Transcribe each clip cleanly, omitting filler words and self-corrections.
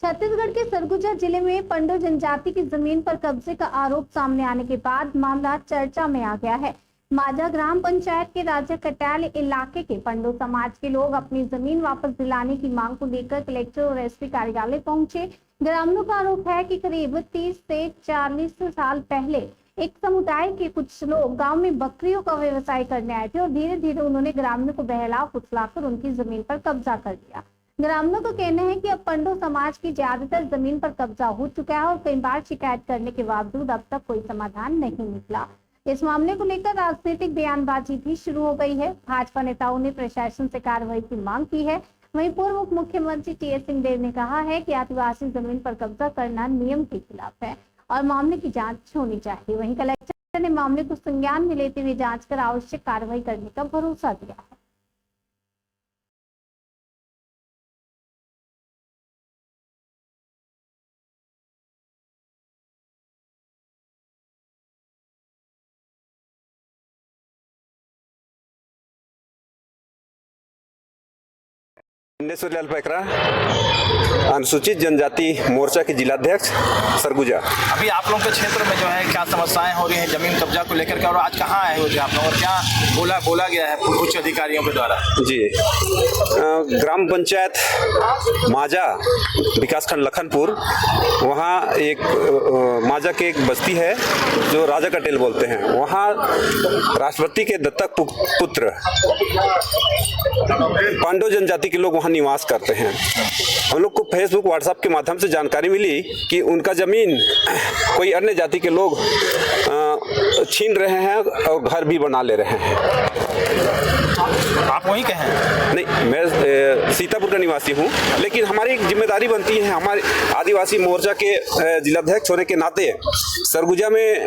छत्तीसगढ़ के सरगुजा जिले में पंडो जनजाति की जमीन पर कब्जे का आरोप सामने आने के बाद मामला चर्चा में आ गया है। माझा ग्राम पंचायत के राजा कटैल इलाके के पंडो समाज के लोग अपनी जमीन वापस दिलाने की मांग को लेकर कलेक्टर और एसपी कार्यालय पहुंचे। ग्रामीणों का आरोप है कि करीब 30 से 40 साल पहले एक समुदाय के कुछ लोग गांव में बकरियों का व्यवसाय करने आए थे और धीरे धीरे उन्होंने ग्रामीणों को बहला फुसलाकर उनकी जमीन पर कब्जा कर लिया। ग्रामीणों का कहना है कि अब पंडो समाज की ज्यादातर जमीन पर कब्जा हो चुका है और कई बार शिकायत करने के बावजूद अब तक कोई समाधान नहीं निकला। इस मामले को लेकर राजनीतिक बयानबाजी भी शुरू हो गई है। भाजपा नेताओं ने प्रशासन से कार्रवाई की मांग की है। वहीं पूर्व उप मुख्यमंत्री टी.एस. सिंहदेव ने कहा है कि आदिवासी जमीन पर कब्जा करना नियम के खिलाफ है और मामले की जांच होनी चाहिए। वहीं कलेक्टर ने मामले को संज्ञान में लेते हुए जांच कर आवश्यक कार्रवाई करने का भरोसा दिया है। लाल पैकरा, अनुसूचित जनजाति मोर्चा के जिलाध्यक्ष सरगुजा। अभी आप लोगों के क्षेत्र में जो है क्या समस्याएं हो रही हैं जमीन कब्जा को लेकर के, और आज कहाँ आए हो आप लोग और क्या बोला गया है उच्च अधिकारियों के द्वारा? जी, ग्राम पंचायत माझा विकासखंड लखनपुर, वहाँ एक माझा के एक बस्ती है जो राजा कटेल बोलते हैं। वहाँ राष्ट्रपति के दत्तक पुत्र पांडो जनजाति के लोग वहाँ निवास करते हैं। हम लोग को फेसबुक व्हाट्सएप के माध्यम से जानकारी मिली कि उनका जमीन कोई अन्य जाति के लोग छीन रहे हैं और घर भी बना ले रहे हैं। आप वहीं के हैं? नहीं, मैं सीतापुर का निवासी हूँ, लेकिन हमारी एक जिम्मेदारी बनती है हमारे आदिवासी मोर्चा के जिलाध्यक्ष होने के नाते सरगुजा में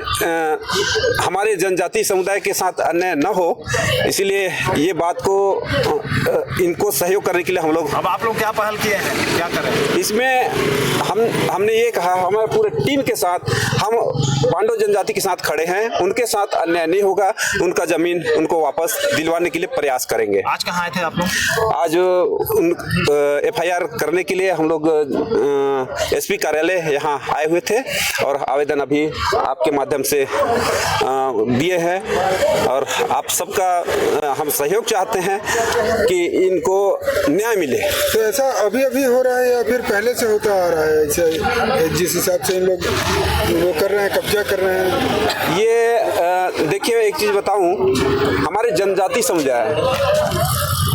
हमारे जनजाति समुदाय के साथ अन्याय न हो, इसीलिए ये बात को इनको सहयोग करने के लिए हम लोग। अब आप लोग क्या पहल किए हैं, क्या करें इसमें? हमने ये कहा हमारे पूरे टीम के साथ हम पांडो जनजाति के साथ खड़े हैं, उनके साथ अन्याय नहीं होगा, उनका जमीन उनको वापस दिलवाने के लिए प्रयास करेंगे। आज कहाँ आए थे आप लोग? आज FIR करने के लिए हम लोग एसपी कार्यालय यहाँ आए हुए थे और आवेदन अभी आपके माध्यम से दिए हैं और आप सबका हम सहयोग चाहते हैं कि इनको न्याय मिले। तो ऐसा अभी हो रहा है या फिर पहले से होता आ रहा है? ऐसा जिस हिसाब से इन लोग वो कर रहे हैं, कब्जा कर रहे हैं। ये देखिए, एक चीज बताऊं, हमारे जनजाति समुदाय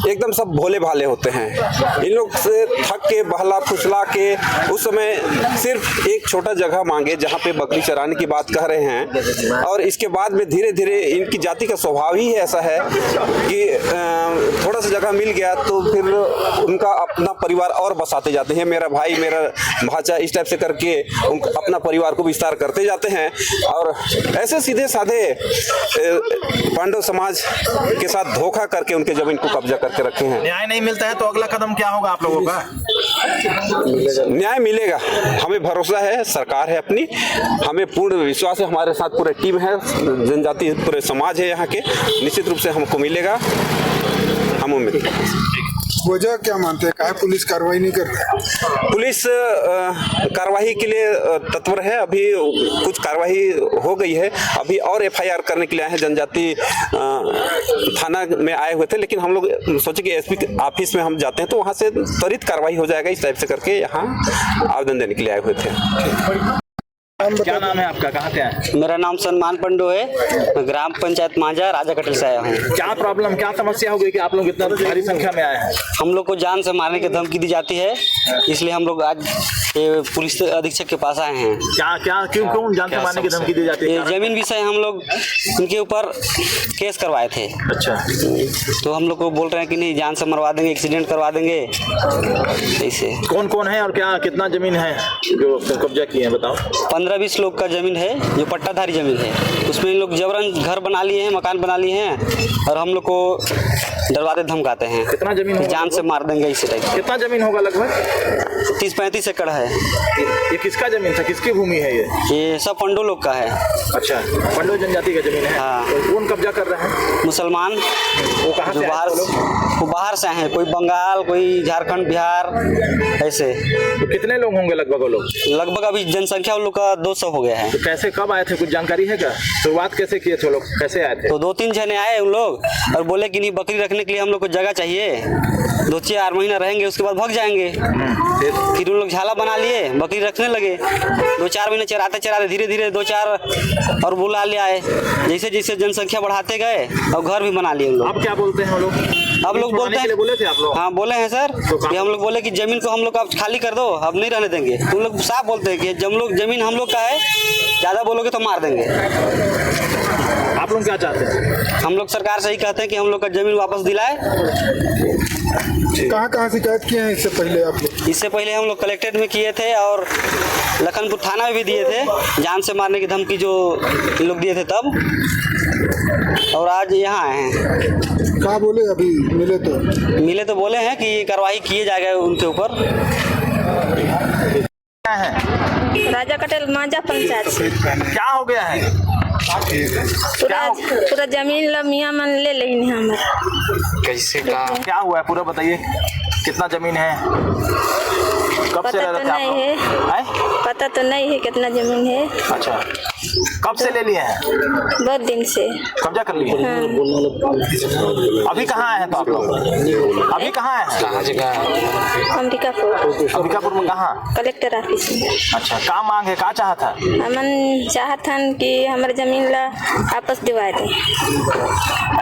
एकदम सब भोले भाले होते हैं। इन लोग से थक के बहला फुसला के उस समय सिर्फ एक छोटा जगह मांगे जहाँ पे बकरी चराने की बात कह रहे हैं, और इसके बाद में धीरे धीरे इनकी जाति का स्वभाव ही ऐसा है कि थोड़ा सा जगह मिल गया तो फिर उनका अपना परिवार और बसाते जाते हैं। मेरा भाई, मेरा भाचा, इस टाइप से करके अपना परिवार को विस्तार करते जाते हैं और ऐसे सीधे साधे पांडव समाज के साथ धोखा करके उनके जमीन को कब्जा करके रखे हैं। न्याय नहीं मिलता है तो अगला कदम क्या होगा आप लोगों का? न्याय मिलेगा, हमें भरोसा है, सरकार है अपनी, हमें पूर्ण विश्वास है, हमारे साथ पूरे टीम है, जनजाति पूरे समाज है यहाँ के, निश्चित रूप से हमको मिलेगा, हम उम्मीद। वजह क्या मानते हैं, काहे पुलिस कार्रवाई नहीं कर रही है? पुलिस कार्रवाई के लिए तत्पर है। अभी कुछ कार्रवाई हो गई है, अभी और FIR करने के लिए आए हैं। जनजाति थाना में आए हुए थे, लेकिन हम लोग सोचे कि SP ऑफिस में हम जाते हैं तो वहाँ से त्वरित कार्रवाई हो जाएगा, इस टाइप से करके यहाँ आवेदन देने के लिए आए हुए थे। क्या नाम है आपका, कहाँ के हैं? मेरा नाम सलमान पंडो है, मैं ग्राम पंचायत माझा राजा कटेल से आया हूँ। क्या प्रॉब्लम, क्या समस्या हो गई कि आप लोग इतना भारी संख्या में आए हैं? हम लोग को जान से मारने की धमकी दी जाती है, इसलिए हम लोग आज पुलिस अधीक्षक के पास आए हैं। क्यों जान से मारने की धमकी दी जाती है? जमीन विषय हम लोग उनके ऊपर केस करवाए थे। अच्छा, तो हम लोग को बोल रहे हैं कि नहीं, जान से मरवा देंगे, एक्सीडेंट करवा देंगे। ऐसे कौन कौन है और क्या कितना जमीन है जो कब्जा किए हैं, बताओ। 15-20 लोग का जमीन है जो पट्टाधारी जमीन है, उसमें इन लोग जबरन घर बना लिए हैं, मकान बना लिए हैं और हम लोग को डरवाते धमकाते हैं कितना जमीन कि होगा जान से मार देंगे, इसी टाइप। कितना जमीन होगा लगभग? 30-35 एकड़ है। ये किसका जमीन था, किसकी भूमि है ये सब पंडो लोग का है। अच्छा, पंडो जनजाति का जमीन है। हाँ। तो कौन कब्जा कर रहे हैं? मुसलमान वो कहाँ जो से आए थे लोग? वो बाहर से आए हैं, कोई बंगाल, कोई झारखंड, बिहार, ऐसे। तो कितने लोग होंगे लगभग वो लोग? लगभग अभी जनसंख्या उन लोग का 200 हो गया है। तो कैसे, कब आए थे, कुछ जानकारी है क्या? शुरुआत कैसे किए थे लोग, कैसे आए थे? तो 2-3 जने आए उन लोग और बोले कि नहीं, बकरी रखने के लिए हम लोग को जगह चाहिए, 2-4 महीना रहेंगे, उसके बाद भाग जाएंगे। फिर उन लोग झाला बना लिए, बकरी रखने लगे, 2-4 महीने चराते चराते धीरे धीरे 2-4 और बुला ले आए। जैसे जैसे जनसंख्या बढ़ाते गए और घर भी बना लिए उन लोग। अब क्या बोलते हैं वो लोग? अब लोग बोलते हैं, बोले थे आप लोग? हाँ बोले हैं सर, तो कि हम लोग बोले कि जमीन को हम लोग आप खाली कर दो, अब नहीं रहने देंगे। उन लोग साफ बोलते हैं कि जमीन हम लोग का है, ज्यादा बोलोगे तो मार देंगे। आप लोग क्या चाहते हैं? हम लोग सरकार से ही कहते हैं कि हम लोग का जमीन वापस दिलाए। कहाँ शिकायत किए हैं इससे पहले आप लोग? इससे पहले हम लोग कलेक्ट्रेट में किए थे और लखनपुर थाना में भी दिए थे, जान से मारने की धमकी जो इन लोग दिए थे तब, और आज यहाँ आए हैं। कहाँ बोले अभी मिले तो बोले हैं कि कार्रवाई किए जाएगा उनके ऊपर। क्या है? राजा कटेल मांझा पंचायत से। क्या हो गया है? पूरा जमीन ला मियाँ मन ले लेंगे हमारे। कैसे कहा? क्या हुआ है पूरा बताइए, कितना जमीन है, कब से पता रह तो रहे थे आप नहीं लोग? है, हैं? पता तो नहीं है कितना जमीन है। अच्छा, कब से ले लिए हैं? बहुत दिन से। कब्जा कर लिए? हाँ। अभी कहाँ आए हैं तो आप लोग? अभी कहाँ आए हैं? कहाँ जगह? अंबिकापुर में कहाँ? कलेक्टर ऑफिस में। अच्छा, क्या मांग है, क्या चाहत है? हमन चाहत हन कि हमारे जमीन ला वापस दिवा दे।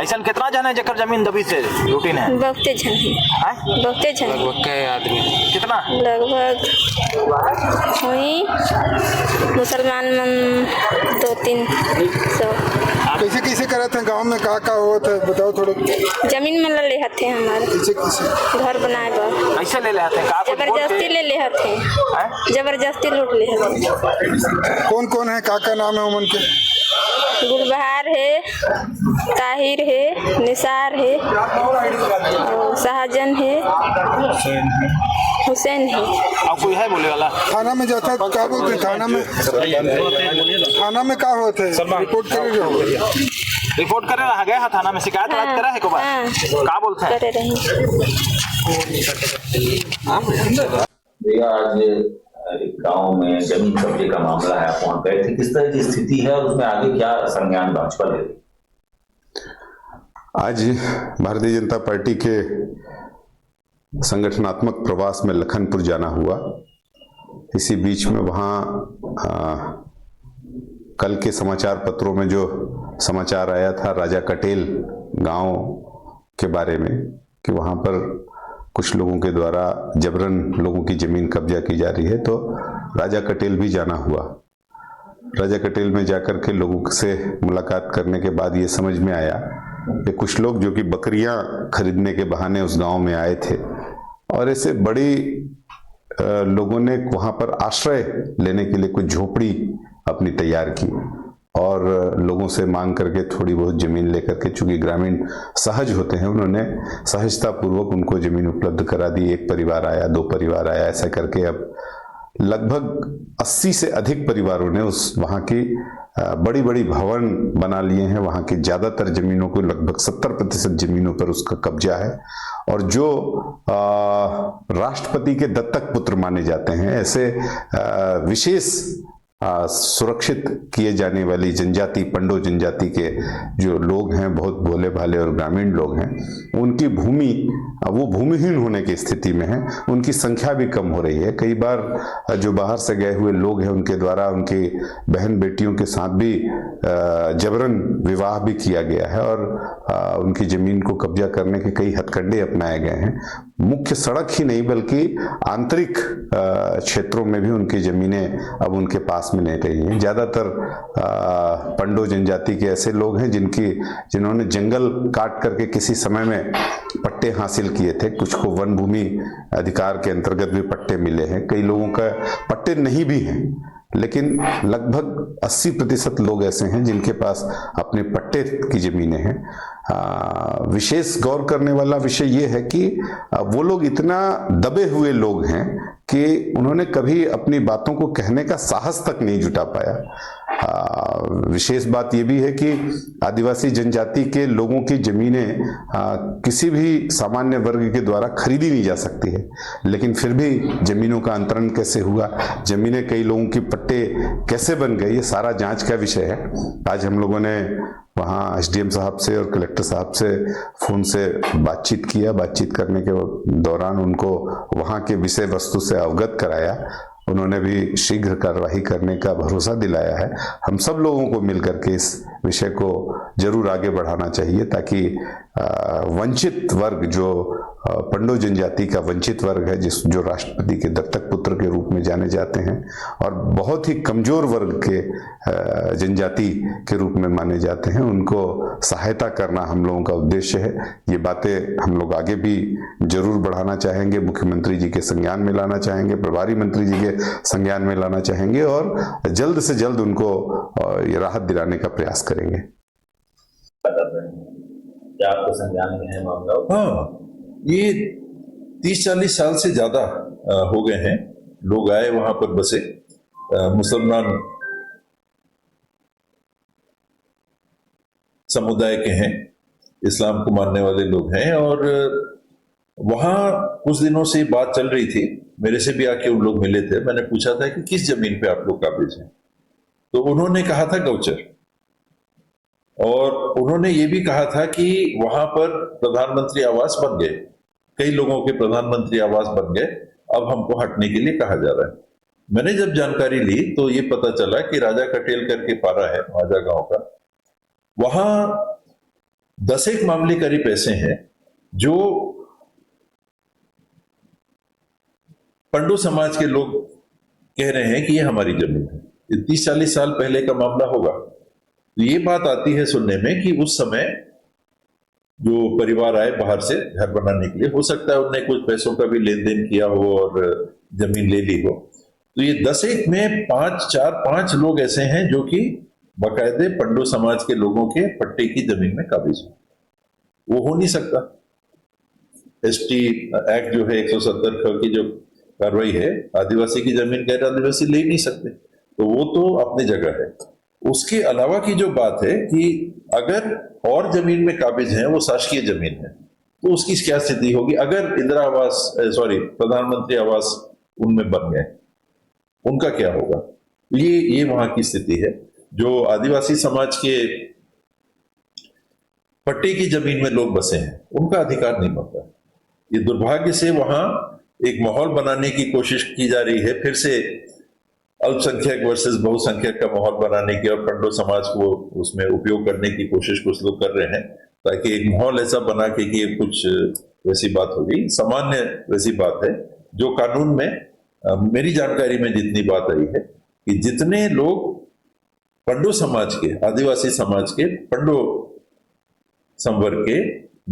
ऐसा कितना जन है जकर जमीन दबी से रूटीन है? बहुते जन है, हैं? बहुते जन है। आदमी कितना? लगभग हुई मुसलमान मन 200-300। कैसे करे थे गांव में, का हुआ था बताओ थोड़ा। जमीन में ले हथे हमारे कैसे घर बनाए बा, कैसे ले लेते हैं? कुछ बोल जबरदस्ती के? ले ले हथे, हैं? जबरदस्ती लूट ले हथे। कौन है, का नाम है उमन के? गुलबहार है, ताहिर है, निसार है, और शाहजन है, हुसैन है। अब कोई है बोले वाला? थाना में जाता क्या बोलते हैं? थाना में क्या होता है? रिपोर्ट करे रहो? रिपोर्ट करे रहा गया है थाना में, शिकायत हाँ, करा है को बात? हाँ। क्या बोलते हैं? करे रही। भैया आज एक गांव में जमीन कब्जे का मामला है, आप वहां गए थे, किस तरह की स्थिति है और उसमें आगे क्या संज्ञान भाजपा ले रही? आज भारतीय जनता पार्टी के संगठनात्मक प्रवास में लखनपुर जाना हुआ। इसी बीच में वहाँ कल के समाचार पत्रों में जो समाचार आया था राजा कटेल गांव के बारे में, कि वहाँ पर कुछ लोगों के द्वारा जबरन लोगों की जमीन कब्जा की जा रही है, तो राजा कटेल भी जाना हुआ। राजा कटेल में जाकर के लोगों से मुलाकात करने के बाद ये समझ में आया कि कुछ लोग जो कि बकरियां खरीदने के बहाने उस गांव में आए थे, और ऐसे बड़ी लोगों ने वहां पर आश्रय लेने के लिए कुछ झोपड़ी अपनी तैयार की और लोगों से मांग करके थोड़ी बहुत जमीन लेकर के, चूंकि ग्रामीण सहज होते हैं, उन्होंने सहजता पूर्वक उनको जमीन उपलब्ध करा दी। एक परिवार आया, 2 परिवार आया, ऐसा करके अब लगभग 80 से अधिक परिवारों ने उस वहाँ की बड़ी बड़ी भवन बना लिए हैं। वहाँ की ज़्यादातर जमीनों को, लगभग 70% जमीनों पर उसका कब्जा है। और जो राष्ट्रपति के दत्तक पुत्र माने जाते हैं, ऐसे विशेष सुरक्षित किए जाने वाली जनजाति, पंडो जनजाति के जो लोग हैं, बहुत भोले भाले और ग्रामीण लोग हैं, उनकी भूमि वो भूमिहीन होने की स्थिति में है। उनकी संख्या भी कम हो रही है। कई बार जो बाहर से गए हुए लोग हैं, उनके द्वारा उनकी बहन बेटियों के साथ भी जबरन विवाह भी किया गया है और उनकी जमीन को कब्जा करने के कई हथकंडे अपनाए गए हैं। मुख्य सड़क ही नहीं बल्कि आंतरिक क्षेत्रों में भी उनकी जमीनें अब उनके पास में नहीं रही हैं। ज्यादातर पंडो जनजाति के ऐसे लोग हैं जिन्होंने जंगल काट करके किसी समय में पट्टे हासिल किए थे। कुछ को वन भूमि अधिकार के अंतर्गत भी पट्टे मिले हैं, कई लोगों का पट्टे नहीं भी हैं, लेकिन लगभग 80% लोग ऐसे हैं जिनके पास अपने पट्टे की जमीनें हैं। विशेष गौर करने वाला विषय ये है कि वो लोग इतना दबे हुए लोग हैं कि उन्होंने कभी अपनी बातों को कहने का साहस तक नहीं जुटा पाया। विशेष बात यह भी है कि आदिवासी जनजाति के लोगों की जमीनें किसी भी सामान्य वर्ग के द्वारा खरीदी नहीं जा सकती है, लेकिन फिर भी जमीनों का अंतरण कैसे हुआ, जमीनें कई लोगों की पट्टे कैसे बन गई, ये सारा जांच का विषय है। आज हम लोगों ने वहाँ एसडीएम साहब से और कलेक्टर साहब से फोन से बातचीत किया। बातचीत करने के दौरान उनको वहाँ के विषय वस्तु से अवगत कराया। उन्होंने भी शीघ्र कार्रवाई करने का भरोसा दिलाया है। हम सब लोगों को मिलकर के इस विषय को जरूर आगे बढ़ाना चाहिए ताकि वंचित वर्ग, जो पंडो जनजाति का वंचित वर्ग है, जो राष्ट्रपति के दत्तक पुत्र के रूप में जाने जाते हैं और बहुत ही कमजोर वर्ग के जनजाति के रूप में माने जाते हैं, उनको सहायता करना हम लोगों का उद्देश्य है। ये बातें हम लोग आगे भी जरूर बढ़ाना चाहेंगे, मुख्यमंत्री जी के संज्ञान में लाना चाहेंगे, प्रभारी मंत्री जी के संज्ञान में लाना चाहेंगे और जल्द से जल्द उनको ये राहत दिलाने का प्रयास करेंगे। क्या आपके संज्ञान में है मामला? हाँ, ये 30-40 साल से ज्यादा हो गए हैं। लोग आए, वहां पर बसे, मुसलमान समुदाय के हैं, इस्लाम को मानने वाले लोग हैं और वहां कुछ दिनों से बात चल रही थी। मेरे से भी आके उन लोग मिले थे। मैंने पूछा था कि किस जमीन पे आप लोग काबिज हैं, तो उन्होंने कहा था गौचर, और उन्होंने ये भी कहा था कि वहां पर प्रधानमंत्री आवास बन गए, कई लोगों के प्रधानमंत्री आवास बन गए, अब हमको हटने के लिए कहा जा रहा है। मैंने जब जानकारी ली तो ये पता चला कि राजा कटेल करके पारा है माझा गांव का, वहां 10 मामले करीब ऐसे हैं जो पंडो समाज के लोग कह रहे हैं कि ये हमारी जमीन है। 30-40 साल पहले का मामला होगा। तो ये बात आती है सुनने में कि उस समय जो परिवार आए बाहर से घर बनाने के लिए, हो सकता है उन्होंने कुछ पैसों का भी लेन देन किया हो और जमीन ले ली हो। तो ये 10 में 5 लोग ऐसे हैं जो कि बाकायदे पंडो समाज के लोगों के पट्टे की जमीन में काबिज है। वो हो नहीं सकता। एसटी एक्ट जो है 170 की जो कार्रवाई है, आदिवासी की जमीन गैर आदिवासी ले नहीं सकते, तो वो तो अपनी जगह है। उसके अलावा की जो बात है कि अगर और जमीन में काबिज है, वो शासकीय जमीन है, तो उसकी क्या स्थिति होगी अगर इंदिरा आवास प्रधानमंत्री आवास उनमें बन गए, उनका क्या होगा? ये वहां की स्थिति है। जो आदिवासी समाज के पट्टे की जमीन में लोग बसे हैं, उनका अधिकार नहीं बनता। ये दुर्भाग्य से वहां एक माहौल बनाने की कोशिश की जा रही है, फिर से अल्पसंख्यक वर्सेस बहुसंख्यक का माहौल बनाने की, और पंडो समाज को उसमें उपयोग करने की कोशिश कुछ लोग कर रहे हैं, ताकि एक माहौल ऐसा बना के कि कुछ वैसी बात होगी। सामान्य वैसी बात है जो कानून में मेरी जानकारी में जितनी बात आई है कि जितने लोग पंडो समाज के, आदिवासी समाज के, पंडो संवर्ग के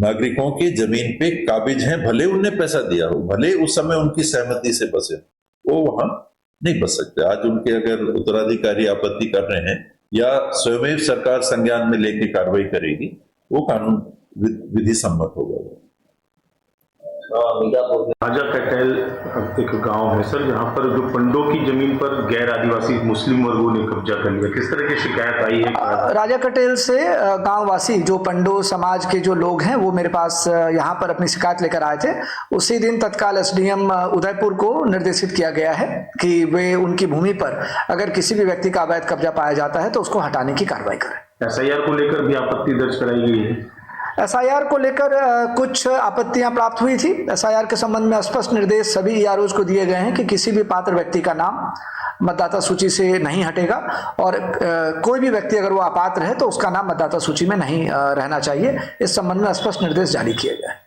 नागरिकों के जमीन पे काबिज हैं, भले उनने पैसा दिया हो, भले उस समय उनकी सहमति से बसे, वो वहां नहीं बच सकते। आज उनके अगर उत्तराधिकारी आपत्ति कर रहे हैं या स्वयं सरकार संज्ञान में लेके कार्रवाई करेगी, वो कानून विधि सम्मत होगा। राजा कटेल एक गांव है सर, जहां पर जो पंडो की जमीन पर गैर आदिवासी मुस्लिम वर्गों ने कब्जा कर लिया, किस तरह की शिकायत आई है? राजा कटेल से गांव वासी, जो पंडो समाज के जो लोग हैं, वो मेरे पास यहां पर अपनी शिकायत लेकर आए थे। उसी दिन तत्काल एसडीएम उदयपुर को निर्देशित किया गया है कि वे उनकी भूमि पर अगर किसी भी व्यक्ति का अवैध कब्जा पाया जाता है तो उसको हटाने की कार्रवाई करें। एसआईआर को लेकर भी आपत्ति दर्ज कराई गई है। एसआईआर को लेकर कुछ आपत्तियां प्राप्त हुई थी। एसआईआर के संबंध में स्पष्ट निर्देश सभी ईआरओज को दिए गए हैं कि किसी भी पात्र व्यक्ति का नाम मतदाता सूची से नहीं हटेगा, और कोई भी व्यक्ति अगर वो अपात्र है तो उसका नाम मतदाता सूची में नहीं रहना चाहिए। इस संबंध में स्पष्ट निर्देश जारी किए गए हैं।